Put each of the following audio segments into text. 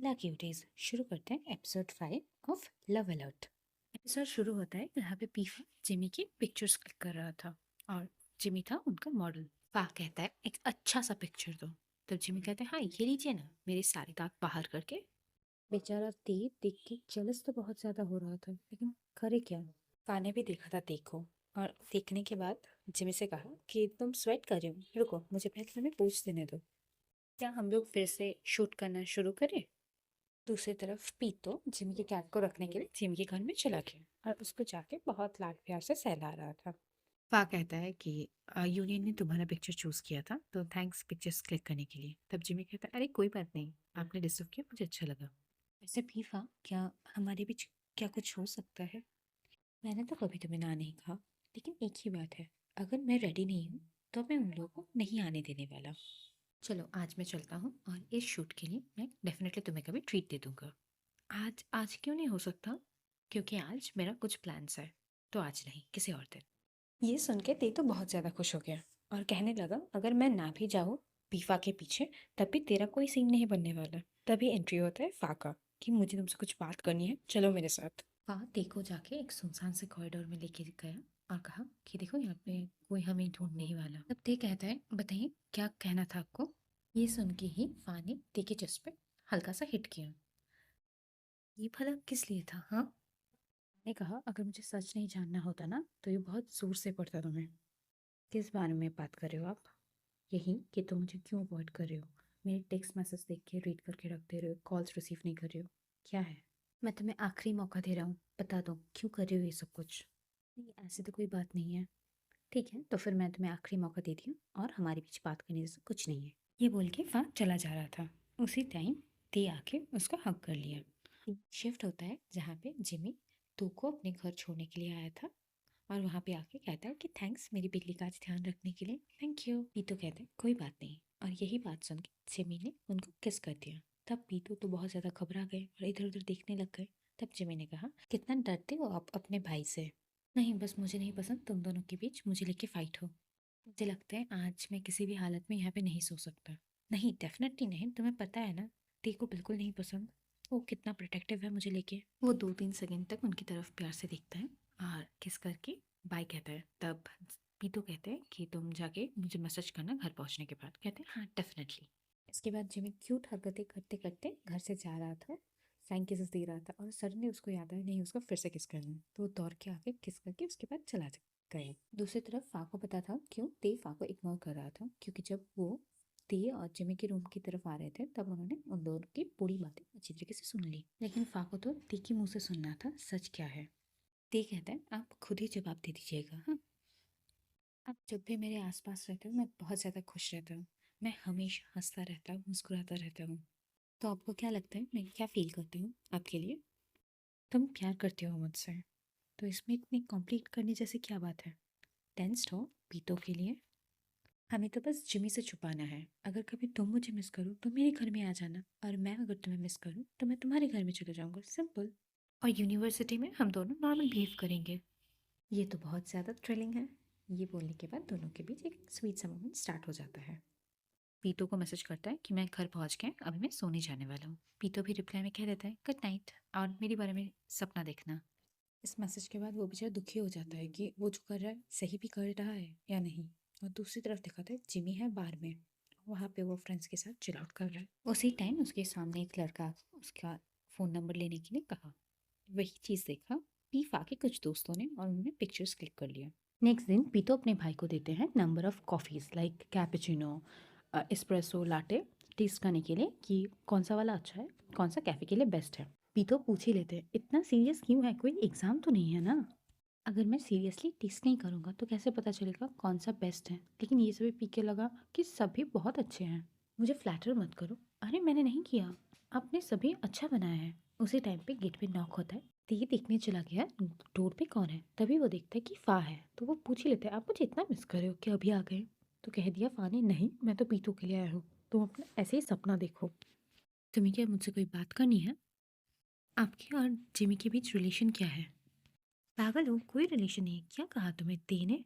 होला क्यूटीज शुरू करते हैं episode 5 of love alert. Episode शुरू होता है यहाँ पे पीफा जिमी की पिक्चर्स क्लिक कर रहा था और जिमी था उनका मॉडल। फा कहता है एक अच्छा सा पिक्चर दो। तो जिमी कहते हैं हाँ ये लीजिए ना, मेरे सारे दांत बाहर करके। बेचारा ती देख के जेलस तो बहुत ज्यादा हो रहा था, लेकिन करे क्या। फा ने भी देखा था ती को और देखने के बाद जिमी से कहा कि तुम स्वेट कर रही हो, रुको मुझे पहले तुम्हें पूछ देने दो, क्या हम लोग फिर से शूट करना शुरू करें। दूसरी तरफ पीतो जिमी के कैट को रखने के लिए जिमी के घर में चला गया और उसको जाके बहुत लाड प्यार से सहला रहा था। फा कहता है कि यूनियन ने तुम्हारा पिक्चर चूज किया था तो थैंक्स पिक्चर्स क्लिक करने के लिए। तब जिमी कहता है अरे कोई बात नहीं, आपने डिस्टर्ब किया, मुझे अच्छा लगा। वैसे भी फा, क्या हमारे बीच क्या कुछ हो सकता है? मैंने तो कभी तुम्हें ना नहीं कहा, लेकिन एक ही बात है, अगर मैं रेडी नहीं हूँ तो मैं उन लोगों को नहीं आने देने वाला। चलो आज मैं चलता हूँ और इस शूट के लिए मैं डेफिनेटली तुम्हें कभी ट्रीट दे दूंगा। आज आज क्यों नहीं हो सकता? क्योंकि आज मेरा कुछ प्लान्स है। तो आज नहीं, किसी और दिन। ये सुन के ते तो बहुत ज्यादा खुश हो गया और कहने लगा अगर मैं ना भी जाऊँ पीफा के पीछे तब भी तेरा कोई सीन नहीं बनने वाला। तभी एंट्री होता है फा का कि मुझे तुमसे कुछ बात करनी है, चलो मेरे साथ। फा ते को जाके एक सुनसान से कॉरिडोर में लेके गया और कहा कि देखो यहाँ पे कोई हमें ढूंढने ही वाला। तब ते कहता है बताइए क्या कहना था आपको। ये सुन के ही फा ने ते के चेस्ट पे हल्का सा हिट किया। ये भला किस लिए था हाँ? ने कहा अगर मुझे सच नहीं जानना होता ना तो ये बहुत जोर से पड़ता तुम्हें। किस बारे में बात कर रहे हो आप? यही कि तुम मुझे क्यों अवॉइड कर रहे हो, मेरे टेक्स्ट मैसेज देख के रीड करके रख दे रहे हो, कॉल्स रिसीव नहीं कर रहे हो, क्या है? मैं तुम्हें आखिरी मौका दे रहा हूँ, बता दो क्यों कर रहे हो ये सब कुछ। नहीं ऐसी तो कोई बात नहीं है। ठीक है तो फिर मैं तुम्हें आखिरी मौका देती हूँ और हमारे बीच बात करने जैसा कुछ नहीं है। ये बोल के फा चला जा रहा था। उसी टाइम ती आके उसको हक कर लिया। शिफ्ट होता है जहाँ पे जिमी तू को अपने घर छोड़ने के लिए आया था और वहाँ पे आके कहता है कि थैंक्स मेरी बिल्ली का आज ध्यान रखने के लिए, थैंक यू। पीतू कहते हैं कोई बात नहीं। और यही बात सुन के जिमी ने उनको किस कर दिया। तब पीतू तो बहुत ज्यादा घबरा गए और इधर उधर देखने लग गए। तब जिमी ने कहा कितना डरते हो आप अपने भाई से। नहीं बस मुझे नहीं पसंद तुम दोनों के बीच मुझे लेके फाइट हो। मुझे लगता है आज मैं किसी भी हालत में यहाँ पे नहीं सो सकता। नहीं डेफिनेटली नहीं, तुम्हें पता है ना ती को बिल्कुल नहीं पसंद। वो कितना प्रोटेक्टिव है मुझे लेके। वो 2-3 सेकंड तक उनकी तरफ प्यार से देखता है और किस करके बाय कहता है। तब पीतू कहते हैं कि तुम जाके मुझे मैसेज करना घर पहुंचने के बाद। कहते हैं हाँ डेफिनेटली। इसके बाद जिमी क्यूट हरकतें करते करते घर से जा रहा था, फ्लाइंग किसेस दे रहा था और सडनली उसको याद आया नहीं उसको फिर से किस करना है। तो वो दौड़ के आके किस करके उसके बाद चला गए। दूसरी तरफ फा को पता था क्यों ते फा को इग्नोर कर रहा था, क्योंकि जब वो ते और जिमी के रूम की तरफ आ रहे थे तब उन्होंने उन दोनों की पूरी बातें अच्छी तरीके से सुन ली। लेकिन फा को तो ते के मुंह से सुनना था सच क्या है। ते कहता है आप खुद ही जवाब दे दीजिएगा हाँ। आप जब भी मेरे आसपास रहते हो मैं बहुत ज़्यादा खुश रहता हूँ। मैं हमेशा हंसता रहता हूँ, मुस्कुराता रहता हूँ। तो आपको क्या लगता है मैं क्या फील करती हूँ आपके लिए? तुम प्यार करते हो मुझसे, तो इसमें इतनी कॉम्प्लीट करने जैसी क्या बात है? टेंस्ड हो पीतो के लिए? हमें तो बस जिमी से छुपाना है। अगर कभी तुम मुझे मिस करो तो मेरे घर में आ जाना और मैं अगर तुम्हें मिस करूँ तो मैं तुम्हारे घर में चले जाऊँगा, सिंपल। और यूनिवर्सिटी में हम दोनों नॉर्मल बिहेव करेंगे। ये तो बहुत ज़्यादा थ्रिलिंग है। ये बोलने के बाद दोनों के बीच एक स्वीट सा मोमेंट स्टार्ट हो जाता है। पीतो को मैसेज करता है कि मैं घर पहुंच के अभी मैं सोने जाने वाला हूँ। पीतो भी रिप्लाई में कह देता है गुड नाइट और मेरे बारे में सपना देखना। इस मैसेज के बाद वो बेचारा दुखी हो जाता है कि वो जो कर रहा है सही भी कर रहा है या नहीं। और दूसरी तरफ दिखाता है जिमी है बार में, वहाँ पे वो फ्रेंड्स के साथ चिल आउट कर रहा है। उसी टाइम उसके सामने एक लड़का उसका फ़ोन नंबर लेने के लिए कहा। वही चीज़ देखा पीफा के कुछ दोस्तों ने और उन्होंने पिक्चर्स क्लिक कर लिया। नेक्स्ट दिन पीतो अपने भाई को देते हैं number of coffees like cappuccino, espresso, latte taste करने के लिए कि कौन सा वाला अच्छा है, कौन सा कैफ़े के लिए बेस्ट है। पीतो पूछ ही लेते हैं इतना सीरियस क्यों है, कोई एग्ज़ाम तो नहीं है ना? अगर मैं सीरियसली टेस्ट नहीं करूँगा तो कैसे पता चलेगा कौन सा बेस्ट है। लेकिन ये सभी पी के लगा कि सभी बहुत अच्छे हैं। मुझे फ्लैटर मत करो। अरे मैंने नहीं किया, आपने सभी अच्छा बनाया है। उसी टाइम पे गेट पे नॉक होता है। तो ये देखने चला गया डोर पे कौन है। तभी वो देखता है कि फा है। तो वो पूछ ही लेता है आप मुझे इतना मिस कर रहे हो कि अभी आ गए? तो कह दिया फा ने नहीं मैं तो पीतू के लिए आया हूँ, तुम अपना ऐसे ही सपना देखो। तुम्हें क्या मुझसे कोई बात करनी है? आपके और जिमी के बीच रिलेशन क्या है? पागल हो, कोई रिलेशन नहीं है। क्या कहा तुम्हें ते ने?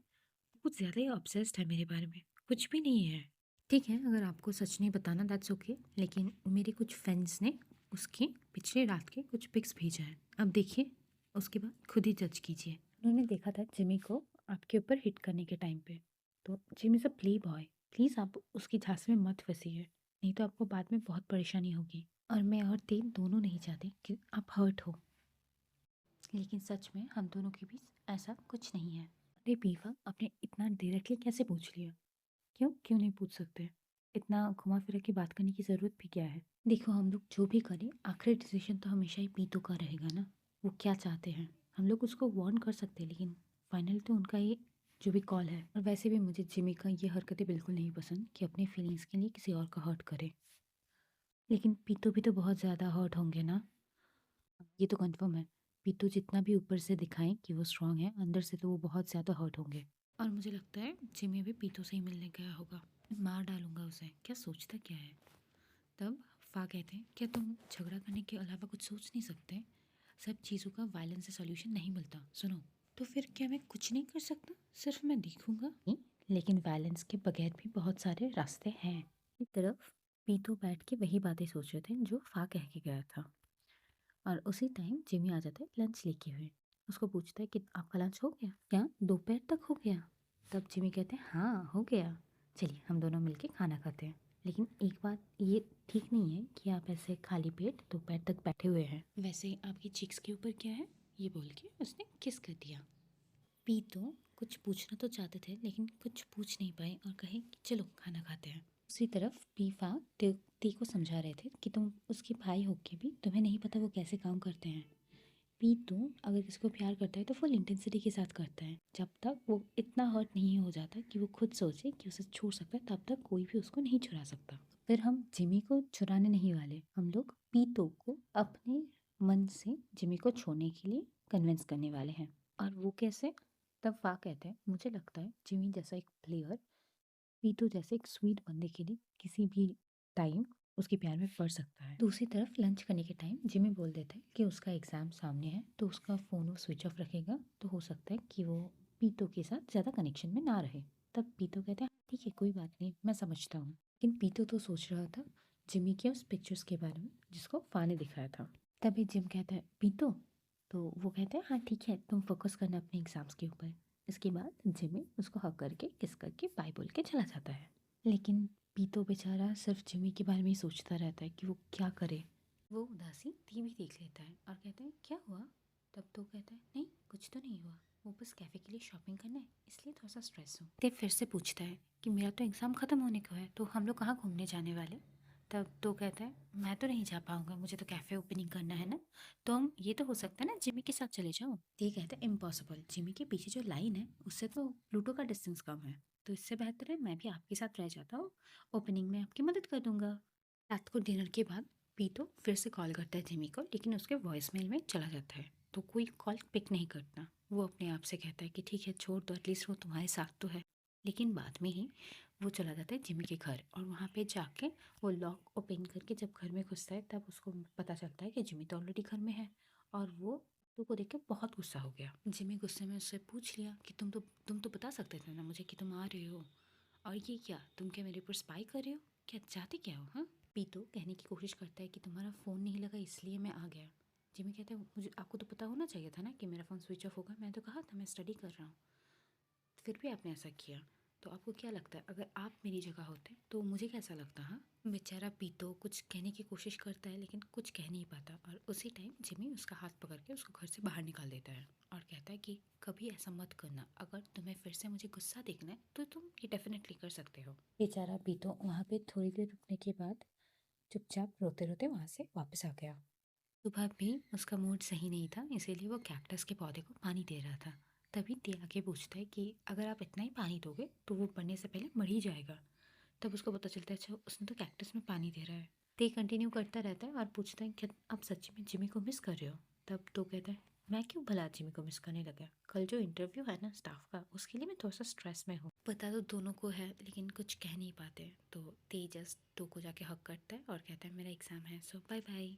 कुछ ज़्यादा ही ऑब्सेस्ड है मेरे बारे में। कुछ भी नहीं है। ठीक है अगर आपको सच नहीं बताना दैट्स ओके, लेकिन मेरे कुछ फ्रेंड्स ने उसके पिछले रात के कुछ पिक्स भेजा है, अब देखिए, उसके बाद खुद ही जज कीजिए। उन्होंने देखा था जिमी को आपके ऊपर हिट करने के टाइम पे, तो Jimmy is a play boy, please आप उसकी झांसे में मत फंसिए, नहीं तो आपको बाद में बहुत परेशानी होगी। और मैं और तेन दोनों नहीं चाहते कि आप हर्ट हो, लेकिन सच में हम दोनों के बीच ऐसा कुछ नहीं है। अरे पीफा, आपने इतना डायरेक्टली कैसे पूछ लिया? क्यों क्यों नहीं पूछ सकते? इतना घुमा फिरा के बात करने की ज़रूरत भी क्या है? देखो, हम लोग जो भी करें आखिरी डिसीजन तो हमेशा ही पीतू का रहेगा ना। वो क्या चाहते हैं हम लोग उसको वार्न कर सकते हैं, लेकिन फाइनल तो उनका ये जो भी कॉल है। और वैसे भी मुझे जिमी का ये हरकतें बिल्कुल नहीं पसंद कि अपनी फीलिंग्स के लिए किसी और का हर्ट करे। लेकिन पीतू भी तो बहुत ज़्यादा हर्ट होंगे ना, ये तो कंफर्म है। पीतू जितना भी ऊपर से दिखाएं कि वो स्ट्रांग है, अंदर से तो वो बहुत ज़्यादा हर्ट होंगे। और मुझे लगता है जिमी भी पीतू से ही मिलने गया होगा। मैं मार डालूंगा उसे, क्या सोचता क्या है? तब फा कहते हैं, क्या तुम झगड़ा करने के अलावा कुछ सोच नहीं सकते? सब चीज़ों का वायलेंस से सॉल्यूशन नहीं मिलता, सुनो। तो फिर क्या मैं कुछ नहीं कर सकता, सिर्फ मैं देखूंगा? नहीं, लेकिन वायलेंस के बगैर भी बहुत सारे रास्ते हैं। एक तरफ पीतू बैठ के वही बातें सोच रहे थे जो फा कह के गया था, और उसी टाइम जिमी आ जाता है लंच लेके हुए। उसको पूछता है कि आपका लंच हो गया क्या, दोपहर तक हो गया? तब जिमी कहते हैं हाँ हो गया, चलिए हम दोनों मिलके खाना खाते हैं। लेकिन एक बात ये ठीक नहीं है कि आप ऐसे खाली पेट दोपहर तक बैठे हुए हैं। वैसे आपकी चिक्स के ऊपर क्या है? ये बोल के उसने किस कर दिया। पी तो कुछ पूछना तो चाहते थे लेकिन कुछ पूछ नहीं पाए और कहे कि चलो खाना खाते हैं। दूसरी तरफ पीफा ती को समझा रहे थे कि तुम उसके भाई होके भी तुम्हें नहीं पता वो कैसे काम करते हैं। पी तो अगर किसी को प्यार करता है तो फुल इंटेंसिटी के साथ करता है, जब तक वो इतना हर्ट नहीं हो जाता कि वो खुद सोचे कि उसे छोड़ सकता है, तब तक कोई भी उसको नहीं छुड़ा सकता। फिर हम जिमी को छुड़ाने नहीं वाले, हम लोग पीतो को अपने मन से जिमी को छोड़ने के लिए कन्विंस करने वाले हैं। और वो कैसे? तब फा कहते हैं, मुझे लगता है जिमी जैसा एक प्लेयर पीटू जैसे एक स्वीट बंदे के लिए किसी भी टाइम उसके प्यार में पड़ सकता है। दूसरी तरफ लंच करने के टाइम जिमी बोल देता है कि उसका एग्ज़ाम सामने है, तो उसका फ़ोन वो स्विच ऑफ रखेगा, तो हो सकता है कि वो पीतो के साथ ज़्यादा कनेक्शन में ना रहे। तब पीतो कहता है ठीक है कोई बात नहीं, मैं समझता हूँ। लेकिन पीतो तो सोच रहा था जिमी के उस पिक्चर्स के बारे में जिसको फा ने दिखाया था। तभी जिम कहता है पीतो, तो वो कहते हैं हाँ ठीक है, तुम फोकस करना अपने एग्ज़ाम्स के ऊपर। इसके बाद जिमी उसको हक करके किस करके बाय बोल के चला जाता है। लेकिन पीतो बेचारा सिर्फ जिमी के बारे में ही सोचता रहता है कि वो क्या करे। वो उदासी टीवी देख लेता है और कहता है क्या हुआ? तब तो कहता है नहीं कुछ तो नहीं हुआ, वो बस कैफ़े के लिए शॉपिंग करना है इसलिए थोड़ा सा स्ट्रेस हूँ। ते फिर से पूछता है कि मेरा तो एग्ज़ाम ख़त्म होने को है, तो हम लोग कहाँ घूमने जाने वाले? तब तो कहता है मैं तो नहीं जा पाऊंगा, मुझे तो कैफ़े ओपनिंग करना है ना। तो हम ये तो हो सकता है ना जिमी के साथ चले जाओ। ये कहता है इम्पॉसिबल, जिमी के पीछे जो लाइन है उससे तो प्लूटो का डिस्टेंस कम है, तो इससे बेहतर है मैं भी आपके साथ रह जाता हूँ, ओपनिंग में आपकी मदद कर दूंगा। रात को डिनर के बाद पीतो फिर से कॉल करता है जिमी को, लेकिन उसके वॉइस मेल में चला जाता है, तो कोई कॉल पिक नहीं करता। वो अपने आप से कहता है कि ठीक है छोड़ दो, एटलीस्ट वो तुम्हारे साथ तो है। लेकिन बाद में ही वो चला जाता है जिमी के घर, और वहाँ पे जाके वो लॉक ओपन करके जब घर में घुसता है तब उसको पता चलता है कि जिमी तो ऑलरेडी घर में है। और वो को देख के बहुत गुस्सा हो गया। जिमी गुस्से में उससे पूछ लिया कि तुम तो बता सकते थे ना मुझे कि तुम आ रहे हो, और ये क्या, तुम क्या मेरे ऊपर स्पाई कर रहे हो, क्या चाहते क्या हो? हाँ, पीतो कहने की कोशिश करता है कि तुम्हारा फ़ोन नहीं लगा इसलिए मैं आ गया। जिमी कहता है मुझे आपको तो पता होना चाहिए था ना कि मेरा फ़ोन स्विच ऑफ होगा, मैं तो कहा था मैं स्टडी कर रहा हूँ, फिर भी आपने ऐसा किया। तो आपको क्या लगता है अगर आप मेरी जगह होते तो मुझे कैसा लगता? हाँ, बेचारा पीतो कुछ कहने की कोशिश करता है लेकिन कुछ कह नहीं पाता, और उसी टाइम जिमी उसका हाथ पकड़ के उसको घर से बाहर निकाल देता है और कहता है कि कभी ऐसा मत करना, अगर तुम्हें फिर से मुझे गुस्सा देखना है तो तुम ये डेफिनेटली कर सकते हो। बेचारा पीतो वहाँ पे थोड़ी देर रुकने के बाद चुपचाप रोते रोते वहाँ से वापस आ गया। सुबह भी उसका मूड सही नहीं था, इसीलिए वो कैक्टस के पौधे को पानी दे रहा था। तभी ते आके पूछता है कि अगर आप इतना ही पानी दोगे तो वो बढ़ने से पहले मर ही जाएगा। तब उसको पता चलता है अच्छा उसने तो कैक्टस में पानी दे रहा है। ते कंटिन्यू करता रहता है और पूछता है क्या आप सच्ची में जिमी को मिस कर रहे हो? तब तो कहता है मैं क्यों भला जिमी को मिस करने लगा, कल जो इंटरव्यू है ना स्टाफ का उसके लिए मैं थोड़ा सा स्ट्रेस में हूँ। पता तो दोनों को है लेकिन कुछ कह नहीं पाते, तो ते जस्ट तो को जाके हक करता है और कहता है मेरा एग्ज़ाम है सो बाय बाय।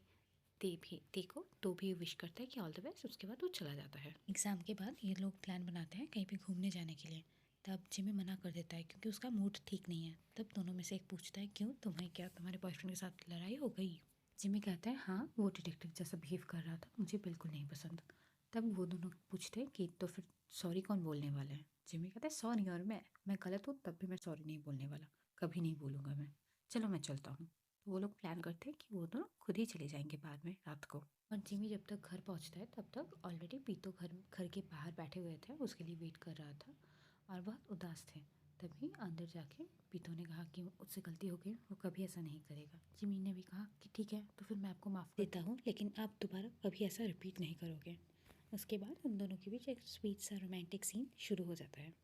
देखो तो भी विश करता है कि ऑल द बेस्ट, उसके बाद वो चला जाता है। एग्ज़ाम के बाद ये लोग प्लान बनाते हैं कहीं पे घूमने जाने के लिए। तब जिमी मना कर देता है क्योंकि उसका मूड ठीक नहीं है। तब दोनों में से एक पूछता है क्यों, तुम्हें क्या तुम्हारे बॉयफ्रेंड के साथ लड़ाई हो गई? जिमी कहता है हाँ वो डिटेक्टिव जैसा बिहेव कर रहा था, मुझे बिल्कुल नहीं पसंद। तब वो दोनों पूछते हैं कि तो फिर सॉरी कौन बोलने वाला है। जिमी कहता है सॉरी, और मैं गलत हूँ तब भी मैं सॉरी नहीं बोलने वाला, कभी नहीं बोलूँगा मैं। चलो मैं चलता हूँ। तो वो लोग प्लान करते हैं कि वो दोनों खुद ही चले जाएंगे बाद में रात को। और जिमी जब तक घर पहुँचता है तब तक ऑलरेडी पीतो घर घर के बाहर बैठे हुए थे, उसके लिए वेट कर रहा था और बहुत उदास थे। तभी अंदर जाके पीतो ने कहा कि उससे गलती हो गई, वो कभी ऐसा नहीं करेगा। जिमी ने भी कहा कि ठीक है तो फिर मैं आपको माफ़ देता हूँ, लेकिन आप दोबारा कभी ऐसा रिपीट नहीं करोगे। उसके बाद उन दोनों के बीच एक स्वीट सा रोमांटिक सीन शुरू हो जाता है।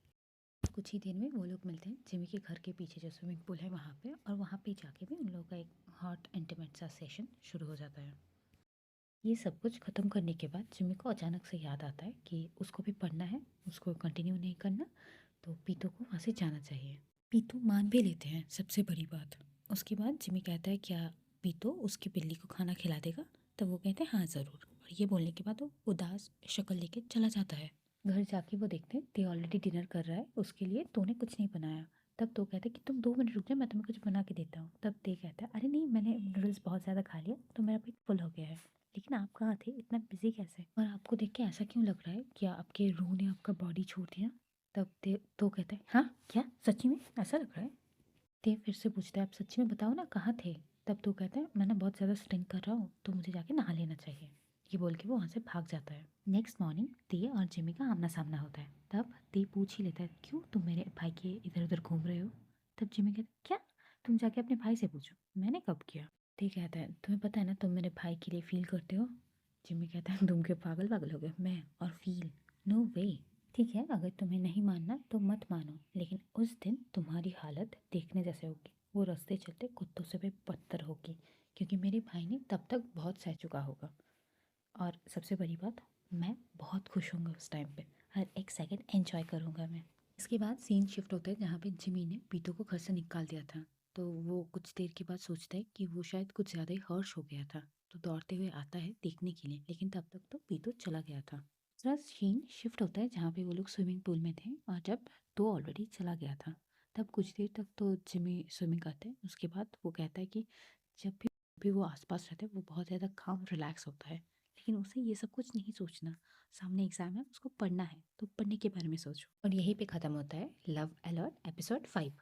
कुछ ही देर में वो लोग मिलते हैं जिमी के घर के पीछे जो स्विमिंग पूल है वहाँ पे, और वहाँ पे जाके भी उन लोगों का एक हॉट इंटीमेट सा सेशन शुरू हो जाता है। ये सब कुछ ख़त्म करने के बाद जिमी को अचानक से याद आता है कि उसको भी पढ़ना है, उसको कंटिन्यू नहीं करना, तो पीतू को वहाँ से जाना चाहिए। पीतू मान भी लेते हैं, सबसे बड़ी बात। उसके बाद जिमी कहता है क्या पीतू उसकी बिल्ली को खाना खिला देगा। तब वो कहते हैं हाँ ज़रूर, और ये बोलने के बाद वो उदास शक्ल लेके चला जाता है। घर जाके वो देखते हैं ते ऑलरेडी डिनर कर रहा है, उसके लिए तूने कुछ नहीं बनाया। तब तो कहते हैं कि तुम 2 मिनट रुक जाओ, मैं तुम्हें कुछ बना के देता हूँ। तब ते कहता है अरे नहीं, मैंने नूडल्स बहुत ज़्यादा खा लिया तो मेरा पेट फुल हो गया है। लेकिन आप कहाँ थे, इतना बिजी कैसे, और आपको देख के ऐसा क्यों लग रहा है, क्या आपके रूह ने आपका बॉडी छोड़ दिया। तब ते तो कहता है हाँ क्या सच्ची में ऐसा लग रहा है। ते फिर से पूछता है आप सच्ची में बताओ ना कहाँ थे। तब तो कहता है मैं ना बहुत ज़्यादा स्टिंक कर रहा हूँ तो मुझे जाके नहा लेना चाहिए। ये बोल के वो वहाँ से भाग जाता है। नेक्स्ट मॉर्निंग ते और जिमी का आमना सामना होता है। तब ते पूछ ही लेता है क्यों तुम मेरे भाई के इधर उधर घूम रहे हो। तब जिमी कहता है क्या, तुम जाके अपने भाई से पूछो, मैंने कब किया। ते कहता है तुम्हें पता है ना तुम मेरे भाई के लिए फील करते हो। जिमी कहता है तुम क्यों पागल पागल हो गए, मैं और फील, नो वे। ठीक है अगर तुम्हें नहीं मानना तो मत मानो, लेकिन उस दिन तुम्हारी हालत देखने जैसे होगी, वो रास्ते चलते कुत्तों से भी बदतर होगी, क्योंकि मेरे भाई ने तब तक बहुत सह चुका होगा। और सबसे बड़ी बात, मैं बहुत खुश होऊंगा उस टाइम पे, हर एक सेकंड एंजॉय करूंगा मैं। इसके बाद सीन शिफ्ट होता है जहाँ पे जिमी ने पीतू को घर से निकाल दिया था। तो वो कुछ देर के बाद सोचता है कि वो शायद कुछ ज़्यादा ही हर्ष हो गया था, तो दौड़ते हुए आता है देखने के लिए, लेकिन तब तक तो पीतू चला गया था। दूसरा सीन शिफ्ट होता है जहाँ पे वो लोग स्विमिंग पूल में थे और जब तो ऑलरेडी चला गया था। तब कुछ देर तक तो जिमी स्विमिंग करता है, उसके बाद वो कहता है कि जब भी वो आसपास रहता है वो बहुत ज़्यादा काम रिलैक्स होता है, लेकिन उसे ये सब कुछ नहीं सोचना। सामने एग्जाम है, उसको पढ़ना है, तो पढ़ने के बारे में सोचो। और यहीं पे ख़त्म होता है लव अलर्ट एपिसोड 5।